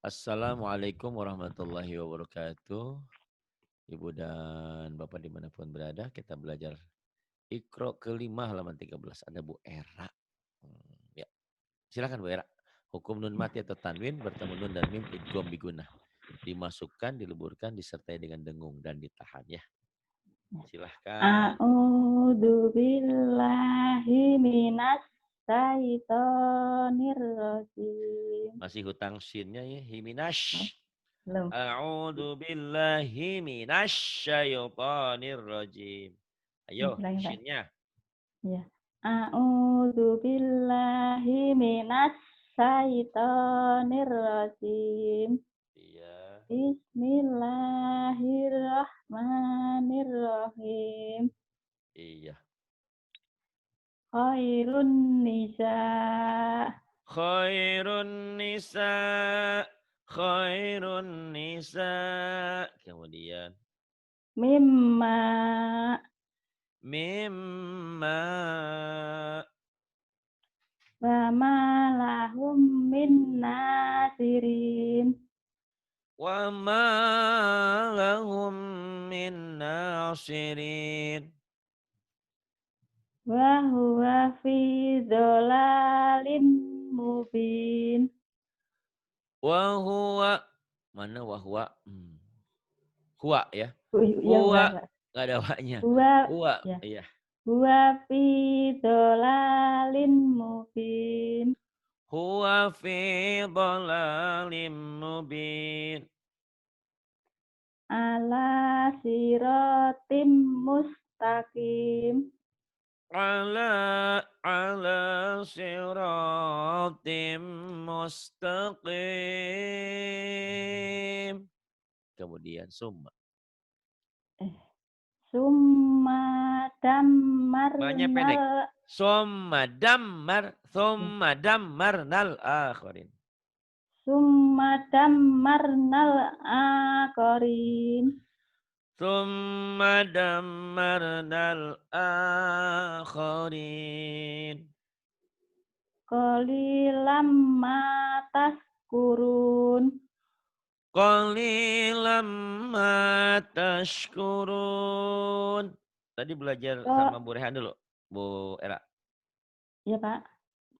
Assalamualaikum warahmatullahi wabarakatuh. Ibu dan Bapak dimanapun berada, kita belajar Iqra kelima halaman 13. Ada Bu Era. Ya, silakan Bu Era. Hukum nun Ya. mati atau tanwin bertemu nun dan mim idgham bigunah. Dimasukkan, dileburkan, disertai dengan dengung dan ditahan ya. Silahkan. A'udzu billahi minas syaitonir rajim. Masih hutang shinnya ya. Himinash. Belum. A'udzu billahi minasy syaithanir rajim. Ayo, Ulangi, Pak. shinnya. Ya. A'udzu billahi minas syaitonir rajim. Iya, Bismillahirrahmanirrahim. iya. Khairun nisa Khairun nisa, khairun nisa. Kemudian mimma mimma wa ma lahum min nasirin. wa ma lahum min nasirin. Wa huwa fi dholalin mubin. Wa huwa mana wa huwa? Huwa ya. Ya, Huwa Pak. enggak ada wa-nya. Huwa, Huwa, ya. iya. Huwa fi dholalin mubin. Huwa fi dhalalim mubin. Ala siratim mustaqim. Ala siratim mustaqim. Kemudian summa. Summa Banyak pendek. dammarnal Summa dammarnal akhirin. Summa dammarnal akhirin. Summa dammarnal akhirin. Qalilam ma tashkurun. Qalilam ma tashkurun. Tadi belajar sama Kok, Bu Rehan dulu, Bu Era. iya Pak?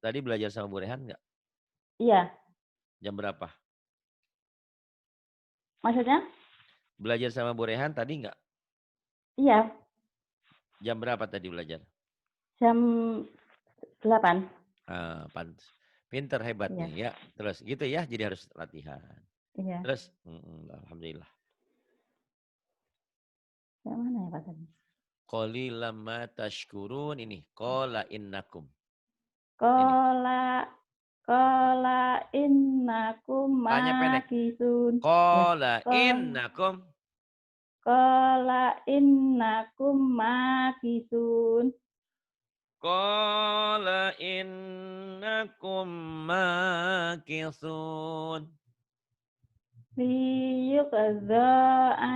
Tadi belajar sama Bu Rehan nggak? Iya, Jam berapa? maksudnya? Belajar sama Bu Rehan tadi nggak? Iya, Jam berapa tadi belajar? jam 8. Ah, pantes. Pinter hebat Iya, nih ya. Terus gitu ya, jadi harus latihan. iya. Terus, alhamdulillah. Yang mana ya Pak tadi? Qalilam ma tashkurun ini. Qala innakum. Ini. Kola, kola innakum Tanya pendek. makisun. Ya, Qala kola, innakum. kola innakum makisun. Qala innakum makithun. Liyuqadha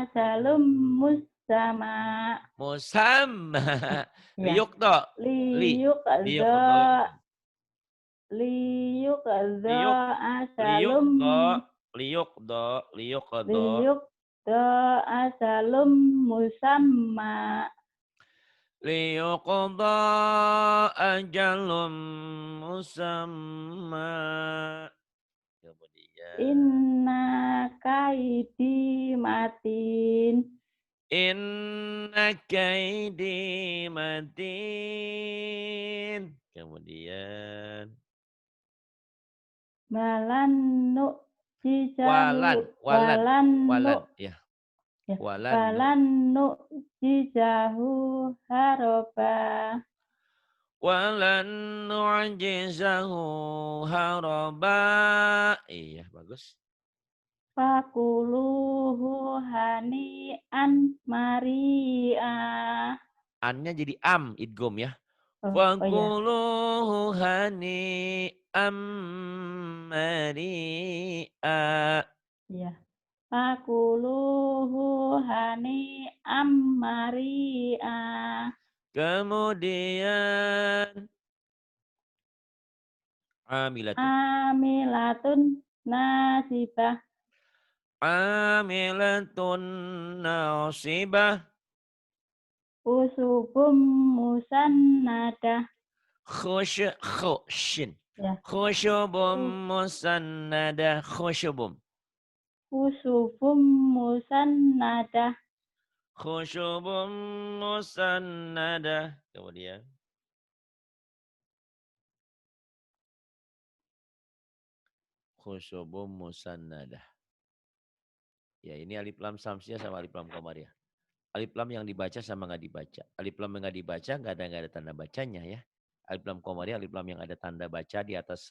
ajalum mustama. Musamma. Ya, Liuk to. Liuk liyuqadha to. liyuqadha Liuk. Liuk ajalum do. Liuk do. Liuk do. liyuqadha ajalum musamma. Liyuqda ajalum musamma. Kemudian. Inna kaidi matin. Inna kaidi matin. Kemudian. Balan nu jijahu Walan. Walan. balan nu Walan. Ya. ya Walan nu. balan nu jijahu haroba. Walan nu'jizahu haraba. Iya, bagus. Fakuluhu hani an maria. Annya jadi idgom ya. Oh ya, Fakuluhu hani am mari'a. ya. Fakuluhu hani am maria. Kemudian amilatun. Amilatun nasibah. Amilatun nasibah. Usubum musannadah. Khushin. Ya. Khusyubum musannadah. Khusyubum. Usubum musannadah. Khusyubum musannadah. Kemudian. Khusyubum musannadah. Ya, ini alif lam samsiah sama alif lam qamariyah. Alif lam yang dibaca sama nggak dibaca. Alif lam yang nggak dibaca nggak ada tanda bacanya ya. Alif lam qamariyah, alif lam yang ada tanda baca di atas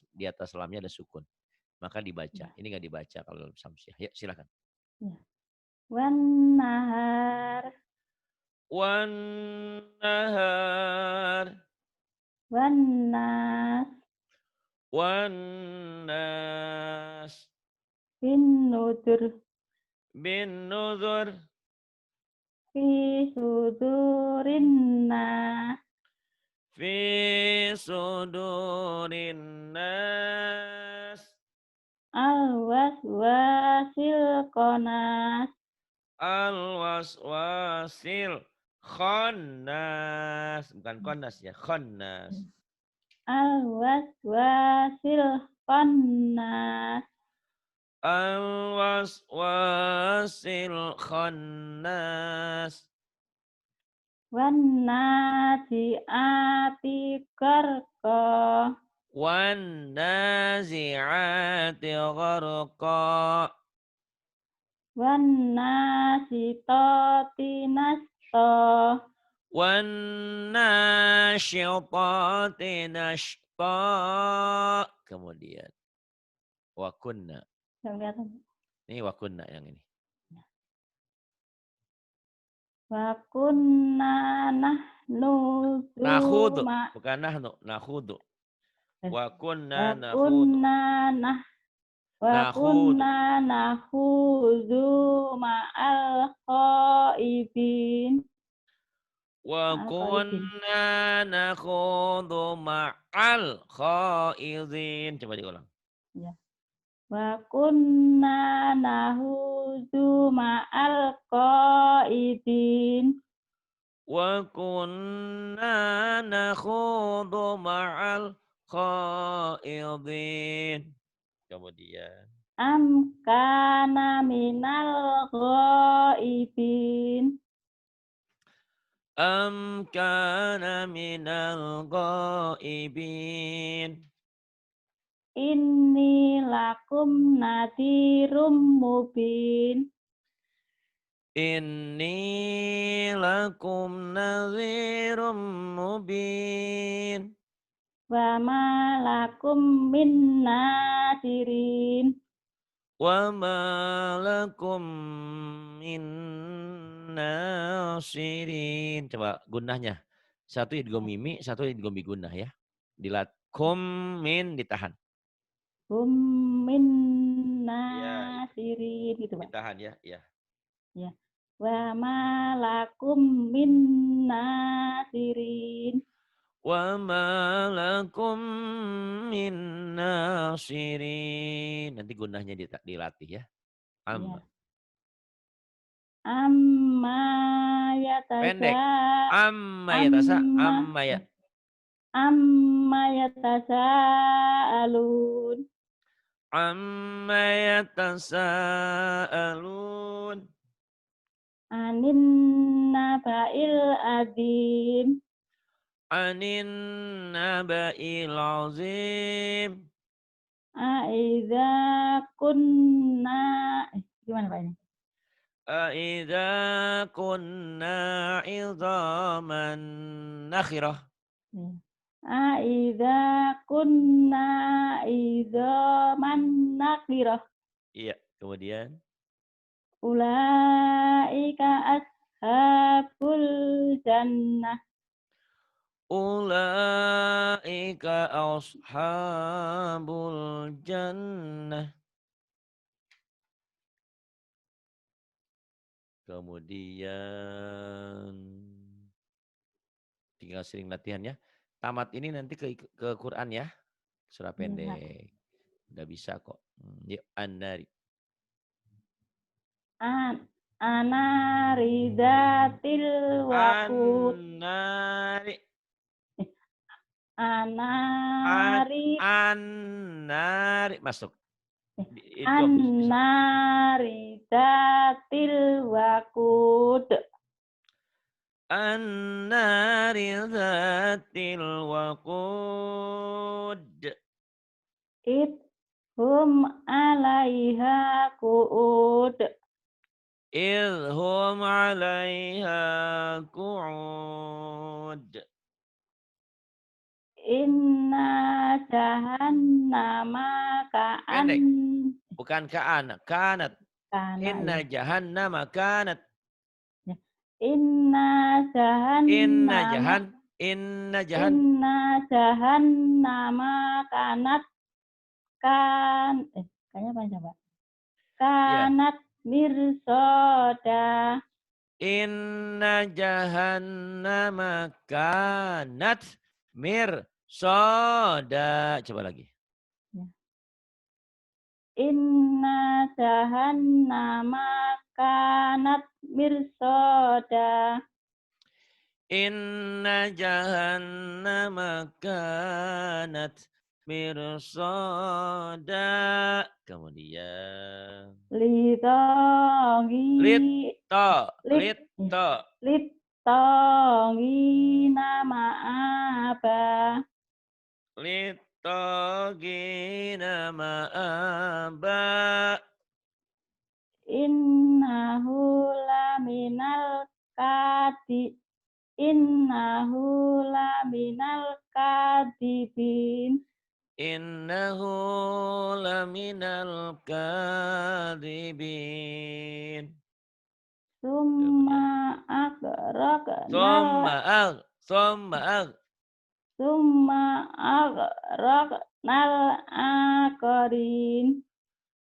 lamnya ada sukun. Maka dibaca. Ya. Ini nggak dibaca kalau alif samsiah. Ya, silakan. Ya. Wan nahar. Wan nahar. Wan nas. Wan nas. Bin nudur. Bin nuzur. Fi sudurin nas. Fi sudurin nas. Al-waswasil konas. Al-waswasil khannas. Bukan konas ya, khannas. Al-waswasil konas. Al-waswasil khannas. Wan nazi'ati garqa. Wan nazi'ati gharqa. Wan nasitati nasta. Wan nasyitati nashta. Kemudian wa kunna. Ini wa kunna yang ini. Wa kunna nahnu Nakhudu, zuma. bukan nahnu, nakhudu. Wa Wa kunna nakhudu. kunna nah wa Nakhudu. kunna nahuzu ma'al khaibin. Wa Ma'al khaibin. kunna nakhudu ma'al khaidin. Coba diulang. Ya. Wa kunna nahuzu ma'al qaidin. Wa kunna nakhudu ma'al khaidin. Kemudian. Am kana minal ghaibin. Am kana minal ghaibin. Inni lakum nadhirum mubin. Inni lakum nadhirum mubin. Wa ma lakum min nadirin. Wa ma lakum min nasirin. Coba gunahnya. Satu idgham mimi, satu idgham bigunnah ya. Dilat kum min ditahan. Hum min Ya, nasirin gitu, Pak. ditahan ya, ya. Ya. Wa ma lakum min nasirin. Wa ma lakum min nasirin. Nanti gunahnya dilatih ya. Amma. Ya. Amma Pendek. yatasa Amma ya tasa. amma Amma ya. amma yatasaalun. Amma yatasaalun. Anin naba'il adzim. Anin naba'il azim. Aiza kunna gimana Pak ini? Aidza kunna idzaman nakhirah. Aiza kunna idzaman nakhirah. Iya, kemudian. Ulaika ashabul jannah. Ulaika ashabul jannah. Kemudian tinggal sering latihan ya. Tamat ini nanti ke Quran ya. Surah Iya, Pak. pendek. Udah bisa kok. Yuk, an-nari. Anari zatil waqud. An-nari. An Anari an-nari. Masuk. Itu bisa. An-nari zatil waqud. An-nari zatil waqud. Hum 'alaiha qu'ud. Idhum 'alaiha qu'ud. Inna jahannama Pendek. Bukan ka'an. Kanat. kana Inna ya. jahannama kanat. Ya. Inna Inna jahannama jahan. Inna jahan. inna jahannama kanat kayaknya panjang, Pak. Ya. Kanat mirsoda. Inna jahannama kanat mirsoda. Coba lagi. Ya. Inna jahannama kanat mirsoda. Inna jahannama kanat mirsoda. Kemudian. Lidongi Litto. lit Litto. lit tongi nama apa? Litogina ma'aba. Innahu laminal kadi innahu laminal kadibin. Innahu laminal kadhibin. Summa Kemudian. agraqnal Thumma ag. Thumma ag. summa agraqnal akharin.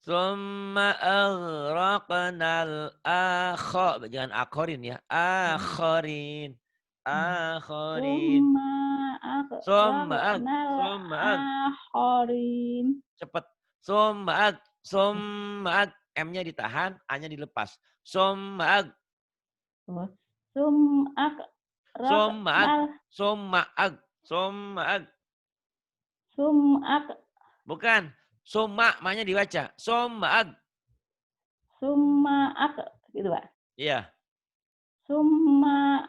Thumma aghraqnal jangan akharin ya. Akharin. Akharin. Summa Thumma ag. agraqnal Thumma ag. akharin. Cepat. Thumma ag. Thumma ag. M-nya ditahan, A-nya dilepas. Thumma ag. Summa Thumma ag. agraqnal Thumma ag. Thumma ag. summa Bukan. Summa, ma-nya dibaca. Thumma ag. summa gitu, Pak. Iya. Summa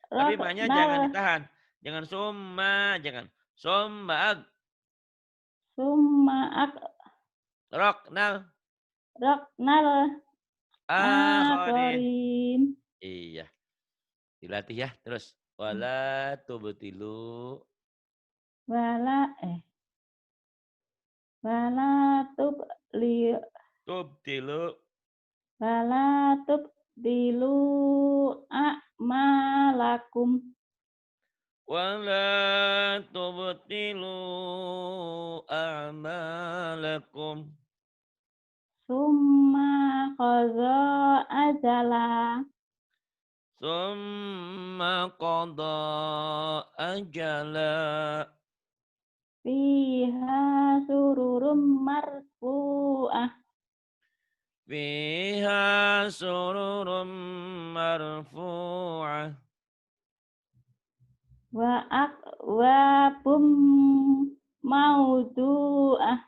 Tapi ma-nya jangan agraqnal ditahan. Jangan summa, jangan. Summa ag. summa Roknal. agraqnal Akhirin. akharin. Iya. Dilatih ya. Terus. Wala tubtilu. Wala wala tubli Tubtilu. wala tubdilu a'malakum. Wala tubtilu a'malakum. Summa qadha ajala Summa qada ajala. fiha sururum marfu'ah Fiha sururum marfu'ah. wa akwabum maudu'ah.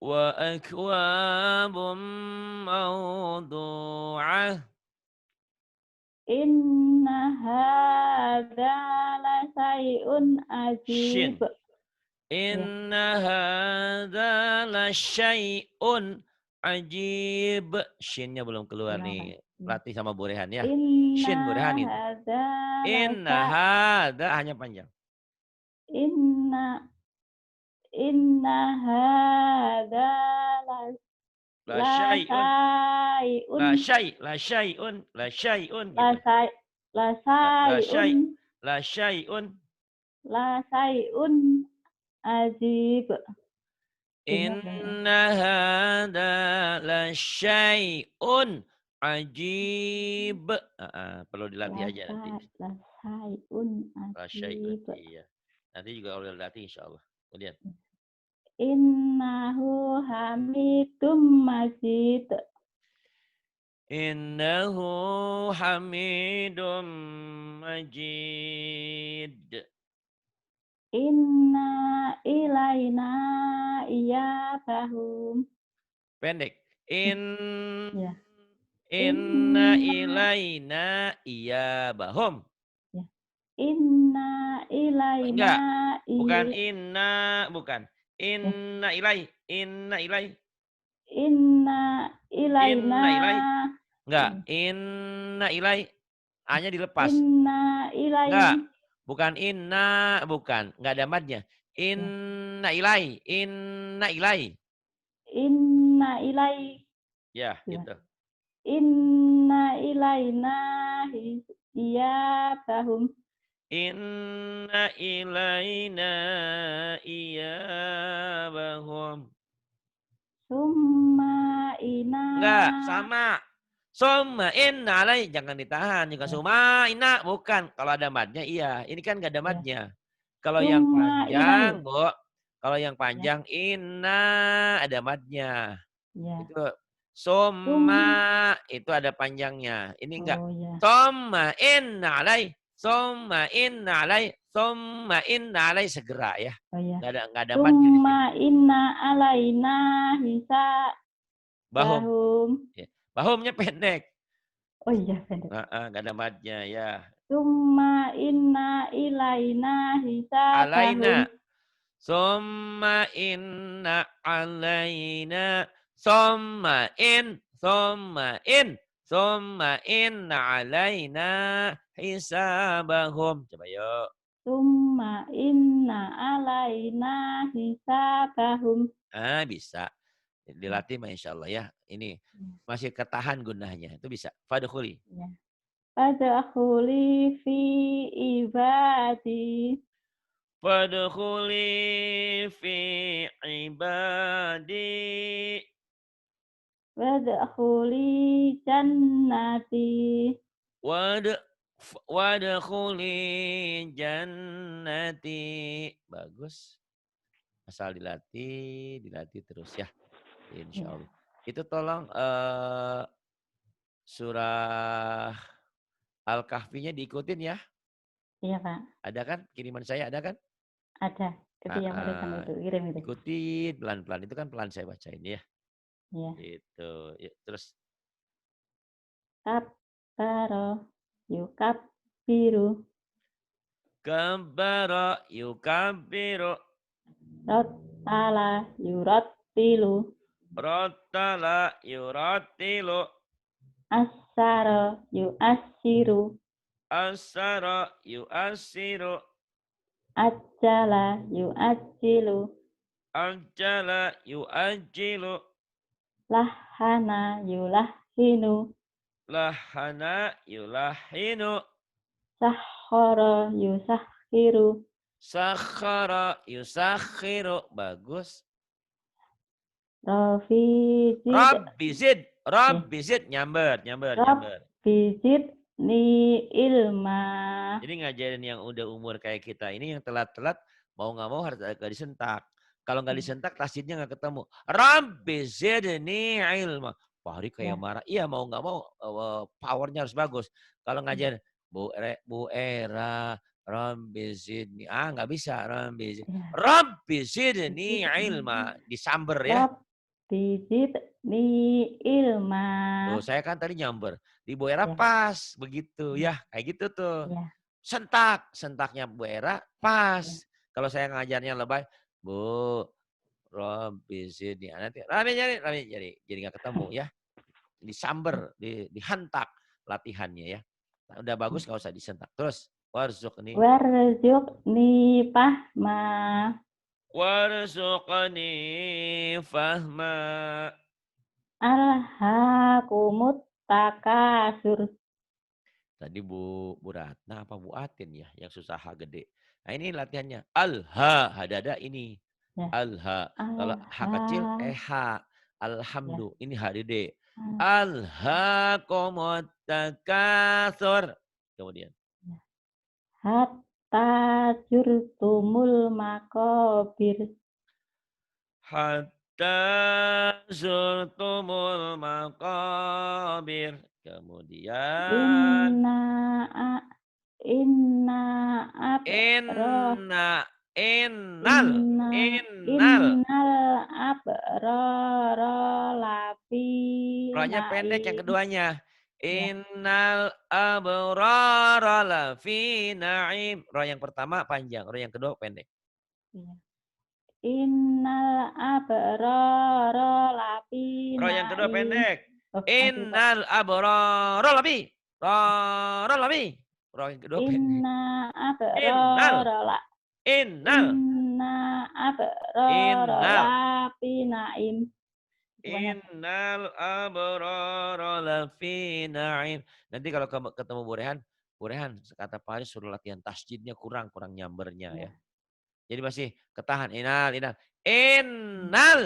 Wa akwabum mawdu'ah. Inna hadza la syai'un Shin. ajib. Ya. Inna hadza la syai'un ajib. Shinnya belum keluar Kenapa? nih. Ya. Latih sama Bu Rehan ya. Inna Shin Bu Rehan itu. hadza la Inna hadza hanya panjang. inna inna hadza la La la syai'un. syai'un La syai'un. La syai'un la gitu. syai' la La syai'un syai'. La syai'un. la syai'un ajib. Inna hadza la syai'un ajib. Perlu dilatih aja nanti. La syai'un La syai'un. ajib. Iya. Nanti juga udah dilatih insyaallah. Kemudian. Innahu hamidum majid. Innahu hamidum majid. Inna ilaina iyabahum. Pendek. Ya. Inna Inna ilaina iyabahum. ya. Inna ilaina Enggak. Bukan iya. inna, bukan. Ya. Inna ilai. Inna ilai. Inna ilaina. Inna ilai. Enggak. Ya. Inna ilai. A-nya dilepas. Inna Enggak. ilai. Bukan inna, bukan. Enggak ada madnya. Ya. Inna ilai. Inna ilai. Inna ilai. Ya, Ya. gitu. Inna ilaina iyabahum. Inna ilaina iyabahum. Summa ina. Enggak, sama. Summa inna alai. Jangan ditahan. Juga Ya. summa inna. Bukan. Kalau ada madnya, iya. Ini kan enggak ada Ya. madnya. Kalau yang Summa panjang, ilai. Bu. Kalau yang Ya. panjang, inna ada madnya. Ya. Itu summa Sum. itu ada panjangnya. Ini enggak. Oh ya. Summa inna alai. Summa inna alai. Summa inna alai. Segera ya. Oh ya. Enggak ada madnya di sini. Summa inna alaina Bahum. hisabahum. Ya. Bahumnya pendek. Oh iya pendek. Enggak ada madnya ya. Summa inna ilaina hisabahum. Alaina. Summa inna alaina. Summa in. Summa in. Summa inna alaina hisabahum. Coba yuk. Summa inna alaina hisabahum. Bisa. Ya. Dilatih mah insya Allah ya. Ini masih ketahan gunanya. Itu bisa. Fadkhuli. Ya. Fadkhuli fi ibadi. Fadkhuli fi ibadi. Wadkhuli jannati. Wad wadkhuli jannati. Bagus. Asal dilatih, dilatih terus ya. Insya Ya. Allah. Itu tolong surah Al-Kahfinya diikutin ya. Iya Pak. Ada kan? Kiriman saya ada kan? Ada. Itu yang urusan Ah, itu. Kirim itu. ikutin pelan-pelan. Itu kan pelan saya baca ini ya. Ya. Itu. Ya, terus Kabbaro. Yukabbiru. kabbara yukabbiru. Rottala. Yurattilu. Rattala yurattilu. Asyara. Yuassiru. Asara yu'assiru. Ajjala. Yuajjilu. Ajjala yu'ajjilu. Lahana. Yulahhinu. Lahana yulahinu. Sahhara. Yusahhiru. Sakhara yusakhiru. Bagus. Rafi zid. Rabbi zid. Ya. Rabbi zid. Nyamber, nyamber, nyamber. Rabbi zidni ilma. Jadi ngajarin yang udah umur kayak kita ini yang telat-telat mau nggak mau harus agak disentak. Kalau nggak disentak tasjidnya nggak ketemu. Rabbi zidni ilma. Pak Hari kayak Ya. marah. Iya mau nggak mau powernya harus bagus. Kalau ngajarin Bu Era, Rabbi zidni. Nggak bisa. Rabbi zidni. Ya. Rabbi zidni ilma. Disamber ya. Rabbi zidni ilma. Tuh saya kan tadi nyamber. Di Bu Era Ya. pas. Begitu Ya. ya. Kayak gitu tuh. Ya. Sentak, sentaknya Bu Era pas. Ya. Kalau saya ngajarnya lebay, Bu, Robby Zidni. Nanti Rame jadi nggak ketemu ya. Disamber, dihantak latihannya ya. Nah, udah bagus nggak usah disentak. Terus warzuqni Warzuqni fahma. warzuqni fahma. Alhaakumut takasur. Tadi Bu Ratna apa Bu Atin ya yang susah H gede. Nah ini latihannya. Alha hadada ini. Ya. Alha. Kalau H kecil H. Ya. Alhamdulillah. Ini H gede. Alha komot takasur. Kemudian. Hatta jurtumul makobir. hatta zurtumul maqabir. Kemudian Inna a inna abra inna innal inna innal innal abrara lafi ra-nya pendek yang naim. keduanya. Ya, Innal abrara lafi na'im. Ra yang pertama panjang, ra yang kedua pendek. iya. Innal abrara lafi Ra yang kedua naim. pendek. Oh, masih Pak. Innal abrara lafi. Ra lafi. Ra yang kedua pendek. Inna Innal. abrara la Innal. inna abrara Innal. lafi naim. Itu banyak. Innal abrara lafi na'im. Nanti kalau kamu ketemu Bu Rehan, kata Pak Haris suruh latihan tasjidnya kurang nyambernya ya. Ya. Jadi masih ketahan. Innal, innal. Hmm. Innal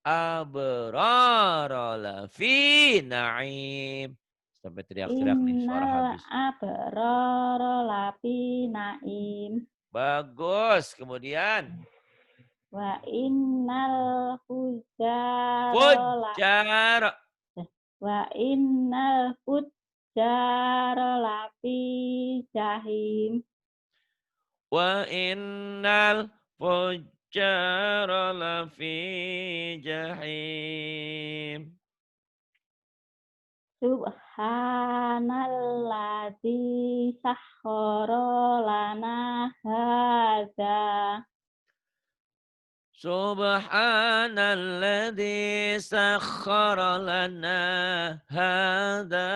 abrara lafi na'im. Sampai teriak-teriak nih suara Innal habis. abrara lafi naim. Bagus. Kemudian. Wa innal fujjara la Fujjar. wa innal fujjara lafi jahim. Wa innal fujjara lafi jahim. Subhanalladzi sahkhara lana hadza. Subhanalladzi sakhkhara lana hadza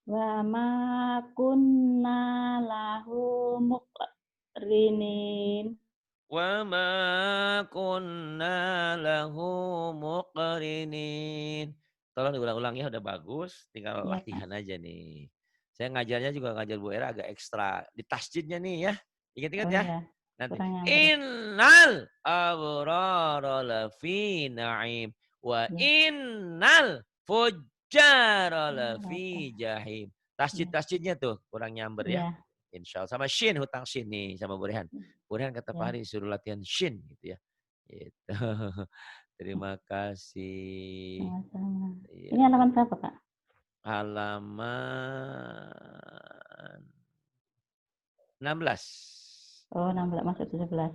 Wa ma kunna lahu muqrinin. wa ma kunna lahu muqrinin. Tolong diulang-ulang ya, udah bagus, tinggal Ya, Pak. latihan aja nih. Saya ngajarnya juga ngajar Bu Era agak ekstra di tasjidnya nih ya. Ingat-ingat Oh ya. ya, Nanti kurang nyamber ya. innal abrara lafi na'im wa Ya, innal fujjara ya, lafi jahim. ya, Tasjid-tasjidnya tuh kurang nyamber ya. ya, Insya Allah. Sama shin, hutang shin nih sama Bu Rehan. Bu Rehan kata Pak ya. Hari suruh latihan shin gitu ya. Gitu. Terima kasih. Sama-sama. Ini Iya, halaman berapa, Kak? halaman 16. Oh, 16 masuk 17.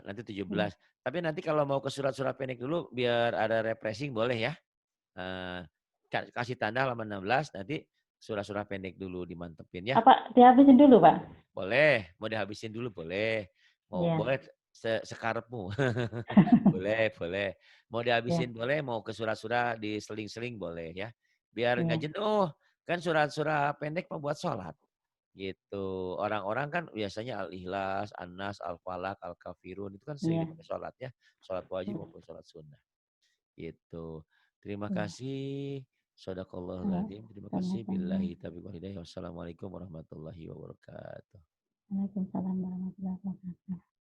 Nanti Ya, 17. Tapi nanti kalau mau ke surat-surat pendek dulu biar ada refreshing boleh ya. Eee, kasih tanda halaman 16 nanti surat-surat pendek dulu dimantepin ya. apa dihabisin dulu, Pak? Boleh, mau dihabisin dulu boleh. Mau Iya, boleh sekarepmu. Boleh, boleh. Mau iya, dihabisin boleh, mau ke surat-surat diseling-seling boleh ya. Biar nggak iya, jenuh. Kan surat-surat pendek membuat sholat. Gitu. Orang-orang kan biasanya Al-Ikhlas, An-Nas, Al-Falaq, Al-Kafirun itu kan sering iya, dipakai sholat ya. Sholat wajib iya, maupun sholat sunnah. Gitu. Terima iya. kasih. Shadaqallahul Sama- adzim. Terima kasih. Sama-sama. Billahi taufiq wal hidayah. Wassalamualaikum warahmatullahi wabarakatuh. Waalaikumsalam warahmatullahi wabarakatuh.